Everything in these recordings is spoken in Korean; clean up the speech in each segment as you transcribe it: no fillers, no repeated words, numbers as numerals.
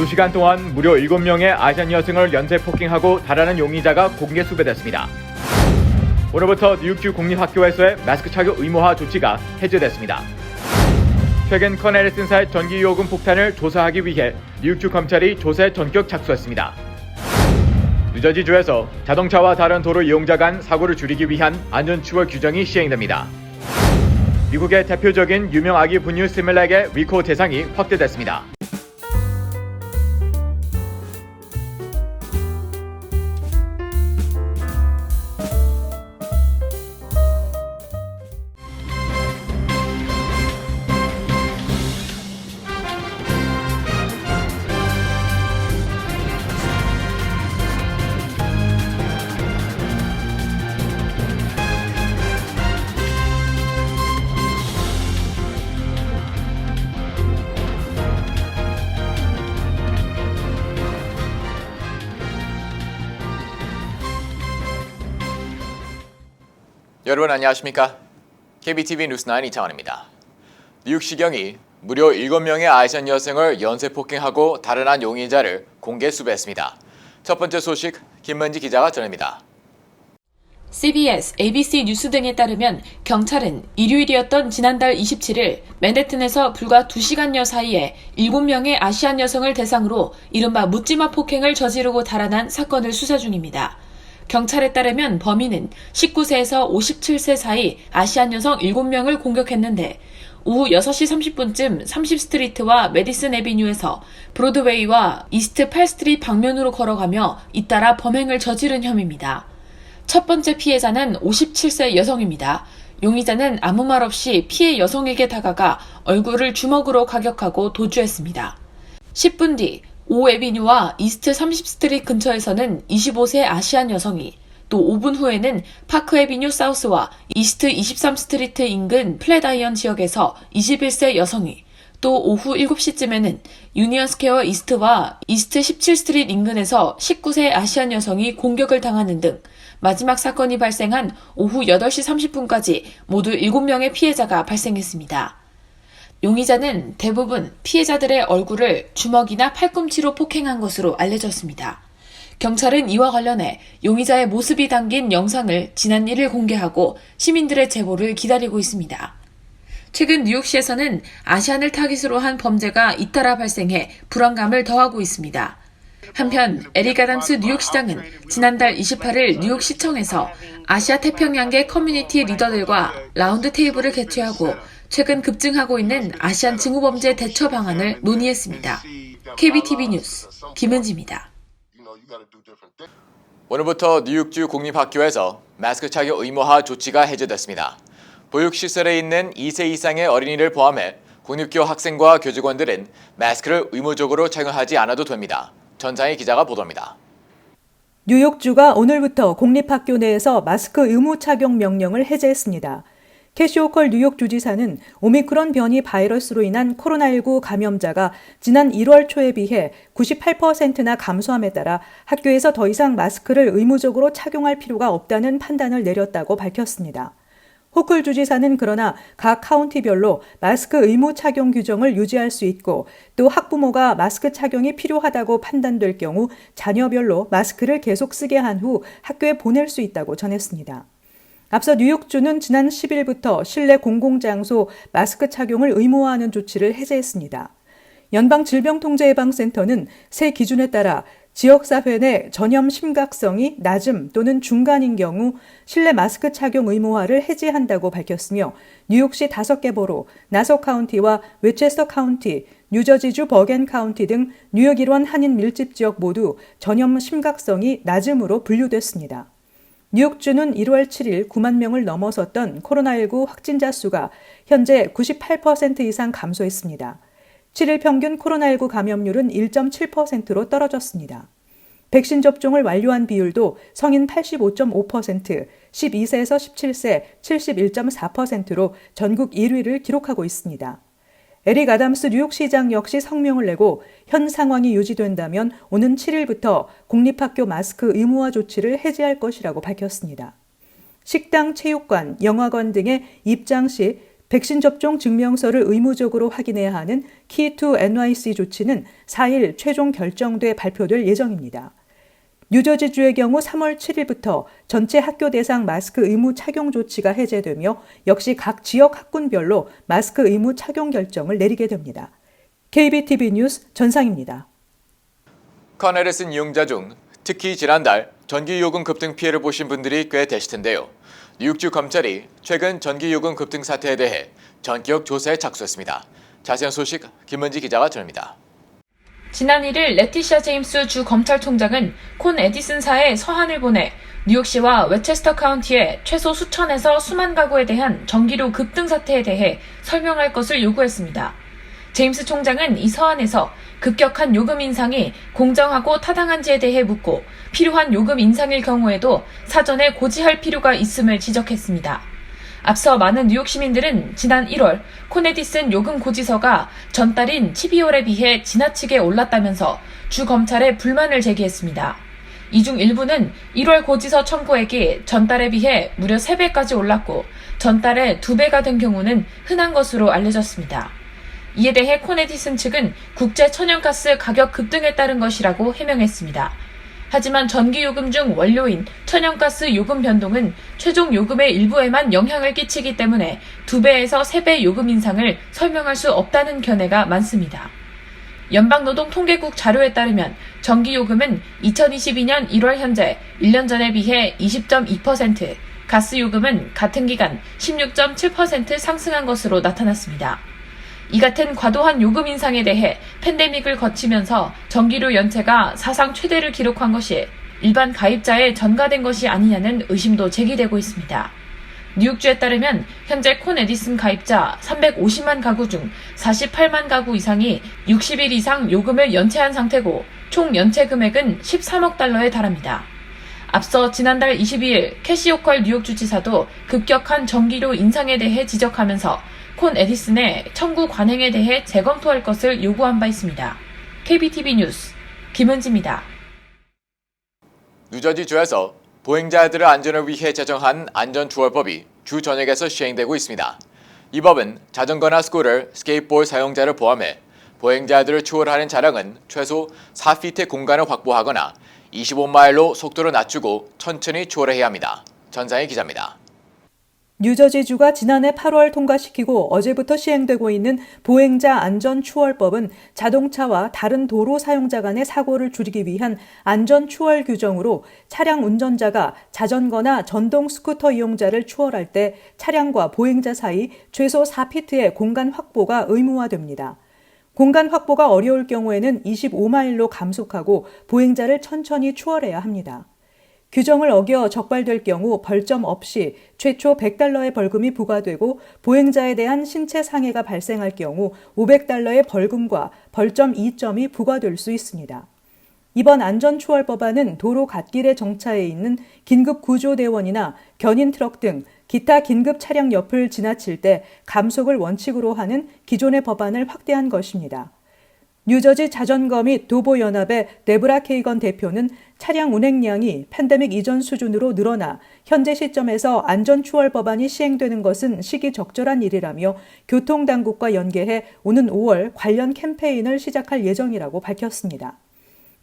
2시간 동안 무려 7명의 아시안 여성을 연쇄 폭행하고 달아난 용의자가 공개 수배됐습니다. 오늘부터 뉴욕주 공립학교에서의 마스크 착용 의무화 조치가 해제됐습니다. 최근 커넬 에센사의 전기 요금 폭탄을 조사하기 위해 뉴욕주 검찰이 조사에 전격 착수했습니다. 뉴저지주에서 자동차와 다른 도로 이용자 간 사고를 줄이기 위한 안전추월 규정이 시행됩니다. 미국의 대표적인 유명 아기 분유 시밀렉의 리콜 대상이 확대됐습니다. 여러분 안녕하십니까? KBTV 뉴스9 이창환입니다. 뉴욕시경이 무려 7명의 아시안 여성을 연쇄 폭행하고 달아난 용의자를 공개 수배했습니다. 첫 번째 소식 김만지 기자가 전합니다. CBS, ABC 뉴스 등에 따르면 경찰은 일요일이었던 지난달 27일 맨해튼에서 불과 2시간여 사이에 7명의 아시안 여성을 대상으로 이른바 묻지마 폭행을 저지르고 달아난 사건을 수사 중입니다. 경찰에 따르면 범인은 19세에서 57세 사이 아시안 여성 7명을 공격했는데 오후 6시 30분쯤 30스트리트와 메디슨 애비뉴에서 브로드웨이와 이스트 8스트리트 방면으로 걸어가며 잇따라 범행을 저지른 혐의입니다. 첫 번째 피해자는 57세 여성입니다. 용의자는 아무 말 없이 피해 여성에게 다가가 얼굴을 주먹으로 가격하고 도주했습니다. 10분 뒤 오 애비뉴와 이스트 30스트리트 근처에서는 25세 아시안 여성이, 또 5분 후에는 파크 애비뉴 사우스와 이스트 23스트리트 인근 플랫아이언 지역에서 21세 여성이, 또 오후 7시쯤에는 유니언 스퀘어 이스트와 이스트 17스트리트 인근에서 19세 아시안 여성이 공격을 당하는 등 마지막 사건이 발생한 오후 8시 30분까지 모두 7명의 피해자가 발생했습니다. 용의자는 대부분 피해자들의 얼굴을 주먹이나 팔꿈치로 폭행한 것으로 알려졌습니다. 경찰은 이와 관련해 용의자의 모습이 담긴 영상을 지난 1일 공개하고 시민들의 제보를 기다리고 있습니다. 최근 뉴욕시에서는 아시안을 타깃으로 한 범죄가 잇따라 발생해 불안감을 더하고 있습니다. 한편 에릭 아담스 뉴욕시장은 지난달 28일 뉴욕시청에서 아시아 태평양계 커뮤니티 리더들과 라운드 테이블을 개최하고 최근 급증하고 있는 아시안 징후범죄 대처 방안을 논의했습니다. KBTV 뉴스 김은지입니다. 오늘부터 뉴욕주 공립학교에서 마스크 착용 의무화 조치가 해제됐습니다. 보육시설에 있는 2세 이상의 어린이를 포함해 공립교 학생과 교직원들은 마스크를 의무적으로 착용하지 않아도 됩니다. 전장희 기자가 보도합니다. 뉴욕주가 오늘부터 공립학교 내에서 마스크 의무 착용 명령을 해제했습니다. 캐시 호컬 뉴욕 주지사는 오미크론 변이 바이러스로 인한 코로나19 감염자가 지난 1월 초에 비해 98%나 감소함에 따라 학교에서 더 이상 마스크를 의무적으로 착용할 필요가 없다는 판단을 내렸다고 밝혔습니다. 호컬 주지사는 그러나 각 카운티별로 마스크 의무 착용 규정을 유지할 수 있고 또 학부모가 마스크 착용이 필요하다고 판단될 경우 자녀별로 마스크를 계속 쓰게 한 후 학교에 보낼 수 있다고 전했습니다. 앞서 뉴욕주는 지난 10일부터 실내 공공장소 마스크 착용을 의무화하는 조치를 해제했습니다. 연방질병통제예방센터는 새 기준에 따라 지역사회 내 전염 심각성이 낮음 또는 중간인 경우 실내 마스크 착용 의무화를 해제한다고 밝혔으며 뉴욕시 5개 보로, 나서 카운티와 웨체스터 카운티, 뉴저지주 버겐 카운티 등 뉴욕 일원 한인 밀집 지역 모두 전염 심각성이 낮음으로 분류됐습니다. 뉴욕주는 1월 7일 9만 명을 넘어섰던 코로나19 확진자 수가 현재 98% 이상 감소했습니다. 7일 평균 코로나19 감염률은 1.7%로 떨어졌습니다. 백신 접종을 완료한 비율도 성인 85.5%, 12세에서 17세 71.4%로 전국 1위를 기록하고 있습니다. 에릭 아담스 뉴욕시장 역시 성명을 내고 현 상황이 유지된다면 오는 7일부터 공립학교 마스크 의무화 조치를 해제할 것이라고 밝혔습니다. 식당, 체육관, 영화관 등의 입장 시 백신 접종 증명서를 의무적으로 확인해야 하는 Key2NYC 조치는 4일 최종 결정돼 발표될 예정입니다. 뉴저지주의 경우 3월 7일부터 전체 학교 대상 마스크 의무 착용 조치가 해제되며 역시 각 지역 학군별로 마스크 의무 착용 결정을 내리게 됩니다. KBTV 뉴스 전상입니다. 커네디슨 이용자 중 특히 지난달 전기요금 급등 피해를 보신 분들이 꽤 되실 텐데요. 뉴욕주 검찰이 최근 전기요금 급등 사태에 대해 전격 조사에 착수했습니다. 자세한 소식 김은지 기자가 전합니다. 지난 1일 레티샤 제임스 주 검찰총장은 콘 에디슨사에 서한을 보내 뉴욕시와 웨체스터 카운티의 최소 수천에서 수만 가구에 대한 전기료 급등 사태에 대해 설명할 것을 요구했습니다. 제임스 총장은 이 서한에서 급격한 요금 인상이 공정하고 타당한지에 대해 묻고 필요한 요금 인상일 경우에도 사전에 고지할 필요가 있음을 지적했습니다. 앞서 많은 뉴욕 시민들은 지난 1월 콘 에디슨 요금 고지서가 전달인 12월에 비해 지나치게 올랐다면서 주 검찰에 불만을 제기했습니다. 이 중 일부는 1월 고지서 청구액이 전달에 비해 무려 3배까지 올랐고 전달에 2배가 된 경우는 흔한 것으로 알려졌습니다. 이에 대해 콘 에디슨 측은 국제 천연가스 가격 급등에 따른 것이라고 해명했습니다. 하지만 전기요금 중 원료인 천연가스 요금 변동은 최종 요금의 일부에만 영향을 끼치기 때문에 2배에서 3배 요금 인상을 설명할 수 없다는 견해가 많습니다. 연방노동통계국 자료에 따르면 전기요금은 2022년 1월 현재 1년 전에 비해 20.2%, 가스요금은 같은 기간 16.7% 상승한 것으로 나타났습니다. 이 같은 과도한 요금 인상에 대해 팬데믹을 거치면서 전기료 연체가 사상 최대를 기록한 것이 일반 가입자에 전가된 것이 아니냐는 의심도 제기되고 있습니다. 뉴욕주에 따르면 현재 콘 에디슨 가입자 350만 가구 중 48만 가구 이상이 60일 이상 요금을 연체한 상태고 총 연체 금액은 13억 달러에 달합니다. 앞서 지난달 22일 캐시 호컬 뉴욕주지사도 급격한 전기료 인상에 대해 지적하면서 콘 에디슨의 청구 관행에 대해 재검토할 것을 요구한 바 있습니다. KBTV 뉴스 김은지입니다. 뉴저지주에서 보행자들의 안전을 위해 제정한 안전추월법이 주 전역에서 시행되고 있습니다. 이 법은 자전거나 스쿠터, 스케이트보드 사용자를 포함해 보행자들을 추월하는 차량은 최소 4피트의 공간을 확보하거나 25마일로 속도를 낮추고 천천히 추월해야 합니다. 전상희 기자입니다. 뉴저지주가 지난해 8월 통과시키고 어제부터 시행되고 있는 보행자 안전추월법은 자동차와 다른 도로 사용자 간의 사고를 줄이기 위한 안전추월 규정으로 차량 운전자가 자전거나 전동 스쿠터 이용자를 추월할 때 차량과 보행자 사이 최소 4피트의 공간 확보가 의무화됩니다. 공간 확보가 어려울 경우에는 25마일로 감속하고 보행자를 천천히 추월해야 합니다. 규정을 어겨 적발될 경우 벌점 없이 최초 $100의 벌금이 부과되고 보행자에 대한 신체 상해가 발생할 경우 $500의 벌금과 벌점 2점이 부과될 수 있습니다. 이번 안전추월법안은 도로 갓길에 정차해 있는 긴급구조대원이나 견인 트럭 등 기타 긴급 차량 옆을 지나칠 때 감속을 원칙으로 하는 기존의 법안을 확대한 것입니다. 뉴저지 자전거 및 도보연합의 데브라 케이건 대표는 차량 운행량이 팬데믹 이전 수준으로 늘어나 현재 시점에서 안전추월 법안이 시행되는 것은 시기적절한 일이라며 교통당국과 연계해 오는 5월 관련 캠페인을 시작할 예정이라고 밝혔습니다.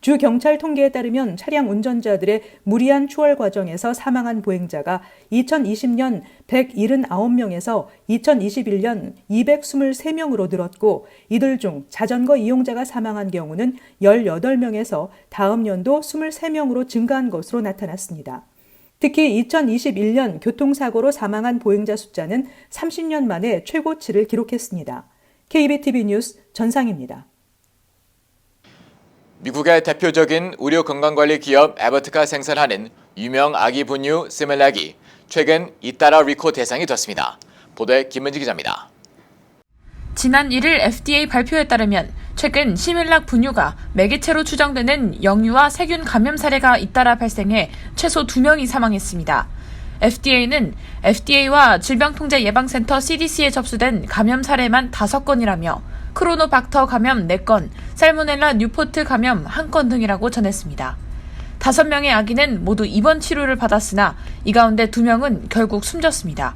주 경찰 통계에 따르면 차량 운전자들의 무리한 추월 과정에서 사망한 보행자가 2020년 179명에서 2021년 223명으로 늘었고 이들 중 자전거 이용자가 사망한 경우는 18명에서 다음 연도 23명으로 증가한 것으로 나타났습니다. 특히 2021년 교통사고로 사망한 보행자 숫자는 30년 만에 최고치를 기록했습니다. KBTV 뉴스 전상입니다. 미국의 대표적인 의료 건강관리 기업 에버트가 생산하는 유명 아기 분유 시밀락이 최근 잇따라 리콜 대상이 됐습니다. 보도에 김은지 기자입니다. 지난 1일 FDA 발표에 따르면 최근 시밀락 분유가 매개체로 추정되는 영유아 세균 감염 사례가 잇따라 발생해 최소 2명이 사망했습니다. FDA는 FDA와 질병통제예방센터 CDC에 접수된 감염 사례만 5건이라며 크로노박터 감염 4건, 살모넬라 뉴포트 감염 1건 등이라고 전했습니다. 5명의 아기는 모두 입원 치료를 받았으나 이 가운데 2명은 결국 숨졌습니다.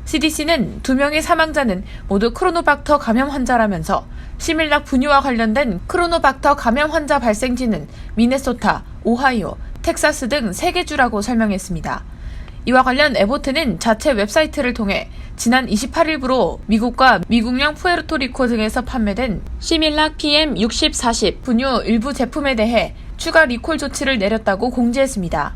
CDC는 2명의 사망자는 모두 크로노박터 감염 환자라면서 시밀락 분유와 관련된 크로노박터 감염 환자 발생지는 미네소타, 오하이오, 텍사스 등 3개 주라고 설명했습니다. 이와 관련 에보트는 자체 웹사이트를 통해 지난 28일부로 미국과 미국령 푸에르토리코 등에서 판매된 시밀락 PM6040 분유 일부 제품에 대해 추가 리콜 조치를 내렸다고 공지했습니다.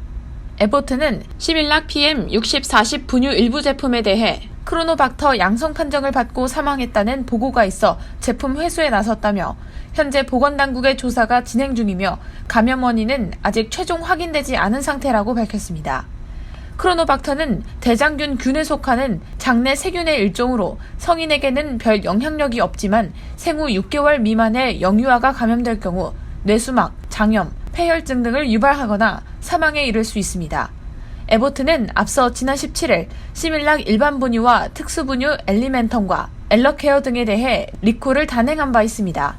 에보트는 시밀락 PM6040 분유 일부 제품에 대해 크로노박터 양성 판정을 받고 사망했다는 보고가 있어 제품 회수에 나섰다며 현재 보건당국의 조사가 진행 중이며 감염 원인은 아직 최종 확인되지 않은 상태라고 밝혔습니다. 크로노박터는 대장균균에 속하는 장내 세균의 일종으로 성인에게는 별 영향력이 없지만 생후 6개월 미만의 영유아가 감염될 경우 뇌수막, 장염, 폐혈증 등을 유발하거나 사망에 이를 수 있습니다. 에보트는 앞서 지난 17일 시밀락 일반 분유와 특수 분유 엘리멘텀과 엘러케어 등에 대해 리콜을 단행한 바 있습니다.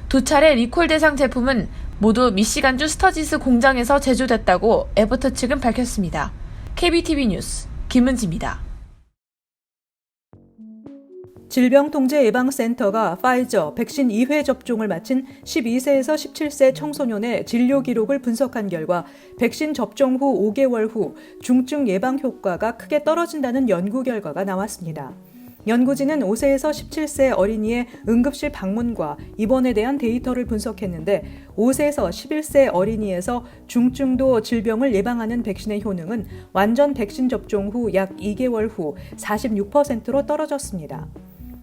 2차례 리콜 대상 제품은 모두 미시간주 스터지스 공장에서 제조됐다고 에보트 측은 밝혔습니다. KBTV 뉴스 김은지입니다. 질병통제예방센터가 파이저 백신 2회 접종을 마친 12세에서 17세 청소년의 진료 기록을 분석한 결과 백신 접종 후 5개월 후 중증 예방 효과가 크게 떨어진다는 연구 결과가 나왔습니다. 연구진은 5세에서 17세 어린이의 응급실 방문과 입원에 대한 데이터를 분석했는데 5세에서 11세 어린이에서 중증도 질병을 예방하는 백신의 효능은 완전 백신 접종 후 약 2개월 후 46%로 떨어졌습니다.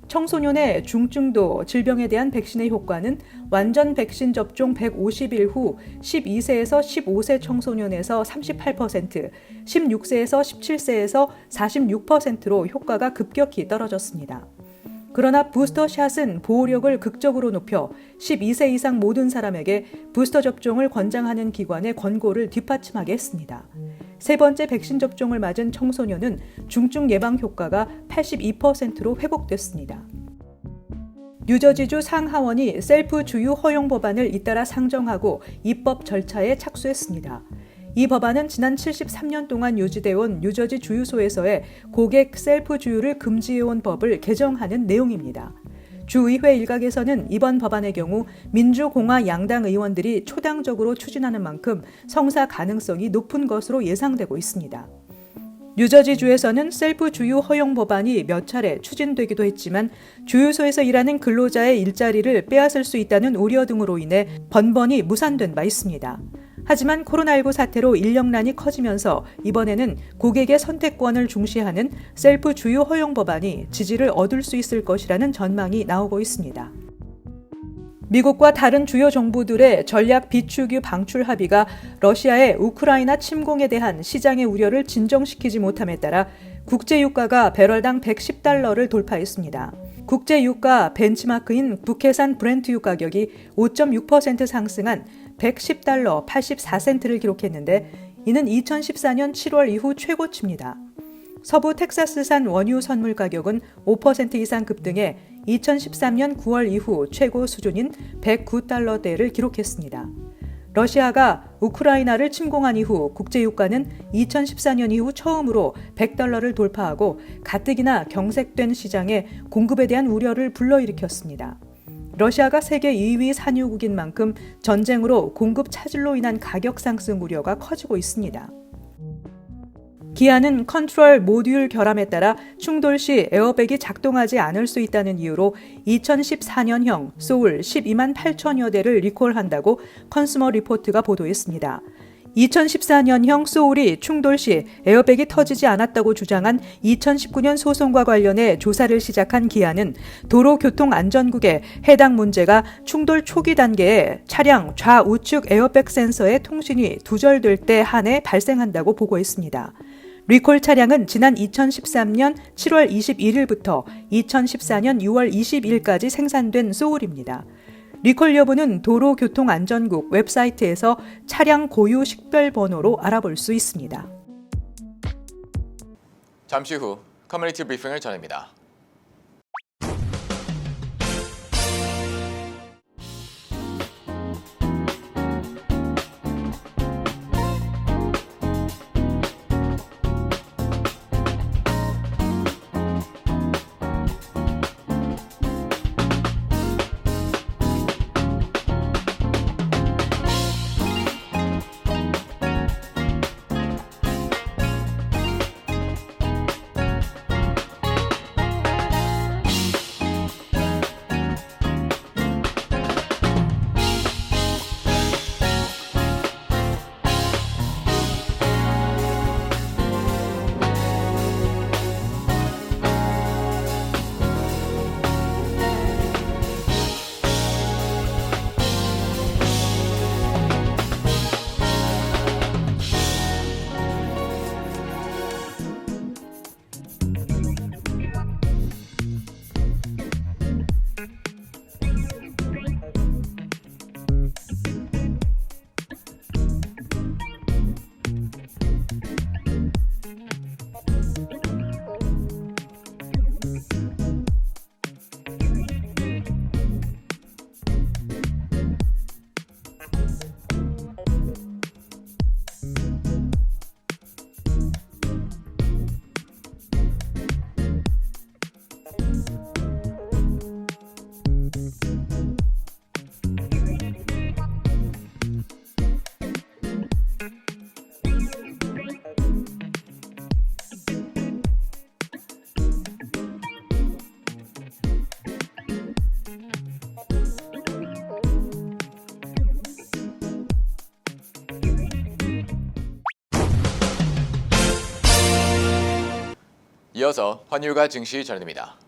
청소년의 중증도 질병에 대한 백신의 효과는 완전 백신 접종 150일 후 12세에서 15세 청소년에서 38%, 16세에서 17세에서 46%로 효과가 급격히 떨어졌습니다. 그러나 부스터샷은 보호력을 극적으로 높여 12세 이상 모든 사람에게 부스터 접종을 권장하는 기관의 권고를 뒷받침하게 했습니다. 세 번째 백신 접종을 맞은 청소년은 중증 예방 효과가 82%로 회복됐습니다. 뉴저지주 상하원이 셀프 주유 허용 법안을 잇따라 상정하고 입법 절차에 착수했습니다. 이 법안은 지난 73년 동안 유지되어 온 뉴저지 주유소에서의 고객 셀프 주유를 금지해온 법을 개정하는 내용입니다. 주의회 일각에서는 이번 법안의 경우 민주공화 양당 의원들이 초당적으로 추진하는 만큼 성사 가능성이 높은 것으로 예상되고 있습니다. 뉴저지주에서는 셀프 주유 허용 법안이 몇 차례 추진되기도 했지만 주유소에서 일하는 근로자의 일자리를 빼앗을 수 있다는 우려 등으로 인해 번번이 무산된 바 있습니다. 하지만 코로나19 사태로 인력난이 커지면서 이번에는 고객의 선택권을 중시하는 셀프 주유 허용 법안이 지지를 얻을 수 있을 것이라는 전망이 나오고 있습니다. 미국과 다른 주요 정부들의 전략 비축유 방출 합의가 러시아의 우크라이나 침공에 대한 시장의 우려를 진정시키지 못함에 따라 국제유가가 배럴당 110달러를 돌파했습니다. 국제유가 벤치마크인 북해산 브렌트유 가격이 5.6% 상승한 110달러 84센트를 기록했는데 이는 2014년 7월 이후 최고치입니다. 서부 텍사스산 원유 선물 가격은 5% 이상 급등해 2013년 9월 이후 최고 수준인 109달러대를 기록했습니다. 러시아가 우크라이나를 침공한 이후 국제유가는 2014년 이후 처음으로 100달러를 돌파하고 가뜩이나 경색된 시장에 공급에 대한 우려를 불러일으켰습니다. 러시아가 세계 2위 산유국인 만큼 전쟁으로 공급 차질로 인한 가격 상승 우려가 커지고 있습니다. 기아는 컨트롤 모듈 결함에 따라 충돌 시 에어백이 작동하지 않을 수 있다는 이유로 2014년형 소울 12만 8천여 대를 리콜한다고 컨슈머 리포트가 보도했습니다. 2014년형 소울이 충돌 시 에어백이 터지지 않았다고 주장한 2019년 소송과 관련해 조사를 시작한 기아는 도로교통안전국에 해당 문제가 충돌 초기 단계에 차량 좌우측 에어백 센서의 통신이 두절될 때 한해 발생한다고 보고했습니다. 리콜 차량은 지난 2013년 7월 21일부터 2014년 6월 22일까지 생산된 소울입니다. 리콜 여부는 도로교통안전국 웹사이트에서 차량 고유 식별 번호로 알아볼 수 있습니다. 잠시 후 커뮤니티 브리핑을 전합니다. 이어서 환율과 증시 전해드립니다.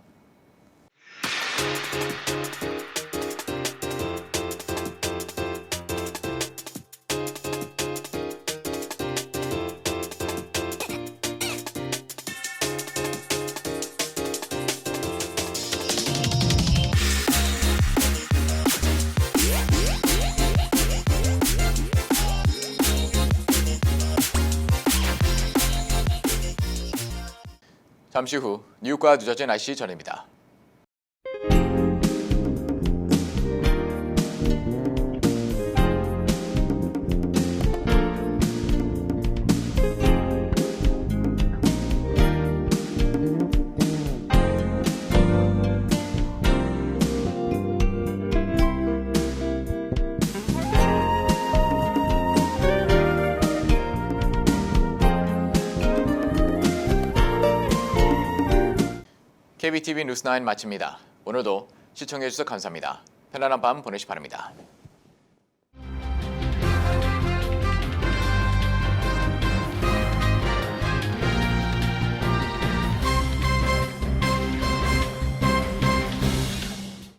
잠시 후 뉴욕과 뉴저지 날씨 전입니다. KBTV 뉴스9 마칩니다. 오늘도 시청해주셔서 감사합니다. 편안한 밤 보내시기 바랍니다.